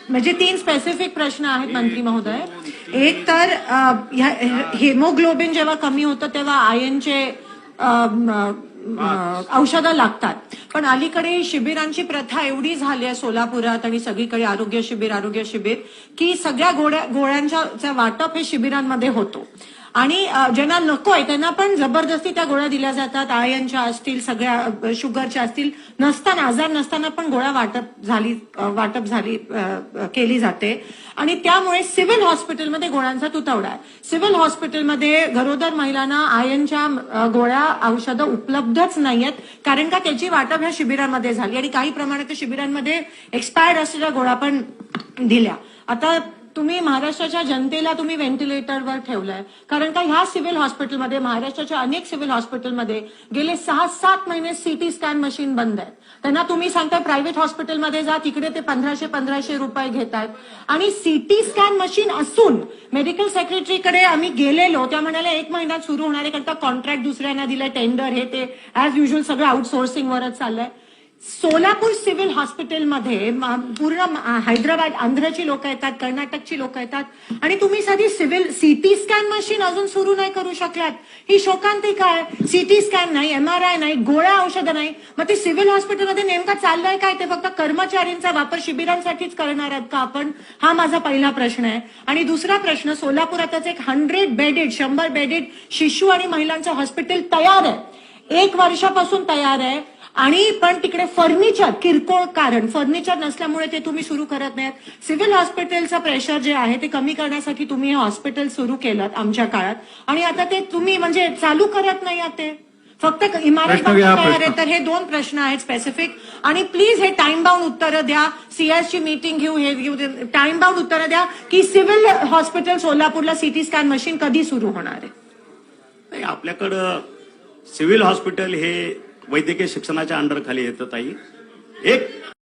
म्हणजे 3 स्पेसिफिक प्रश्न आहेत मंत्री महोदय. एक तर हेमोग्लोबिन जेव्हा कमी होतं तेव्हा आयनचे औषधं लागतात. पण अलीकडे शिबिरांची प्रथा एवढी झाली आहे सोलापुरात आणि सगळीकडे आरोग्य शिबिर की सगळ्या गोळ्यांचा वाटप हे शिबिरांमध्ये होतो. आणि ज्यांना नकोय त्यांना पण जबरदस्ती त्या गोळ्या दिल्या जातात. आयनच्या असतील, सगळ्या शुगरच्या असतील, आजार नसताना पण गोळ्या वाटप केली जाते. आणि त्यामुळे सिव्हिल हॉस्पिटलमध्ये गोळ्यांचा तुटवडा आहे. सिव्हिल हॉस्पिटलमध्ये गरोदर महिलांना आयनच्या गोळ्या औषधं उपलब्धच नाहीयेत, कारण का त्याची वाटप ह्या शिबिरांमध्ये झाली आणि काही प्रमाणात शिबिरांमध्ये एक्सपायर्ड असलेल्या गोळ्या पण दिल्या. आता तुम्ही महाराष्ट्राच्या जनतेला तुम्ही व्हेंटिलेटरवर ठेवलंय, कारण का ह्या सिव्हिल हॉस्पिटलमध्ये, महाराष्ट्राच्या अनेक सिव्हिल हॉस्पिटलमध्ये गेले 6-7 महिने सीटी स्कॅन मशीन बंद आहेत. त्यांना तुम्ही सांगता प्रायव्हेट हॉस्पिटलमध्ये जा, तिकडे ते 1500 रुपये घेतात. आणि सीटी स्कॅन मशीन असून मेडिकल सेक्रेटरीकडे आम्ही गेलेलो, त्या म्हणाल्या 1 महिन्यात सुरू होणार आहे, कारण कॉन्ट्रॅक्ट दुसऱ्यांना दिलंय, टेंडर हे ते ऍज युजल सगळं आउटसोर्सिंगवरच चाललंय. सोलापूर सिव्हिल हॉस्पिटलमध्ये पूर्ण हैदराबाद, आंध्रची लोक येतात, कर्नाटकची लोक येतात, आणि तुम्ही साधी सीटी स्कॅन मशीन अजून सुरू नाही करू शकलात. ही शोकांतिका आहे. सीटी स्कॅन नाही, MRI नाही, गोळ्या औषधं नाही. मग ते सिव्हिल हॉस्पिटलमध्ये नेमका चाललंय काय? ते फक्त कर्मचाऱ्यांचा वापर शिबिरांसाठीच करणार आहेत का आपण? हा माझा पहिला प्रश्न आहे. आणि दुसरा प्रश्न, सोलापुरातच एक 100 बेडेड शिशु आणि महिलांचं हॉस्पिटल तयार आहे, 1 वर्षापासून तयार आहे. आणि पण तिकडे किरकोळ कारण फर्निचर नसल्यामुळे ते तुम्ही सुरू करत नाहीत. सिव्हिल हॉस्पिटलचं प्रेशर जे आहे ते कमी करण्यासाठी तुम्ही हे हॉस्पिटल सुरू केलं आमच्या काळात, आणि आता ते तुम्ही म्हणजे चालू करत नाही आहात. ते फक्त इमारत तयार आहे. तर हे 2 प्रश्न आहेत स्पेसिफिक, आणि प्लीज हे टाइम बाउंड उत्तरं द्या. सीएसची मीटिंग घेऊ, टाइम बाउंड उत्तरं द्या की सिव्हिल हॉस्पिटल सोलापूरला सीटी स्कॅन मशीन कधी सुरू होणार आहे. आपल्याकडं सिव्हिल हॉस्पिटल हे वैद्यकीय शिक्षणाच्या अंडर खाली येतं ताई. एक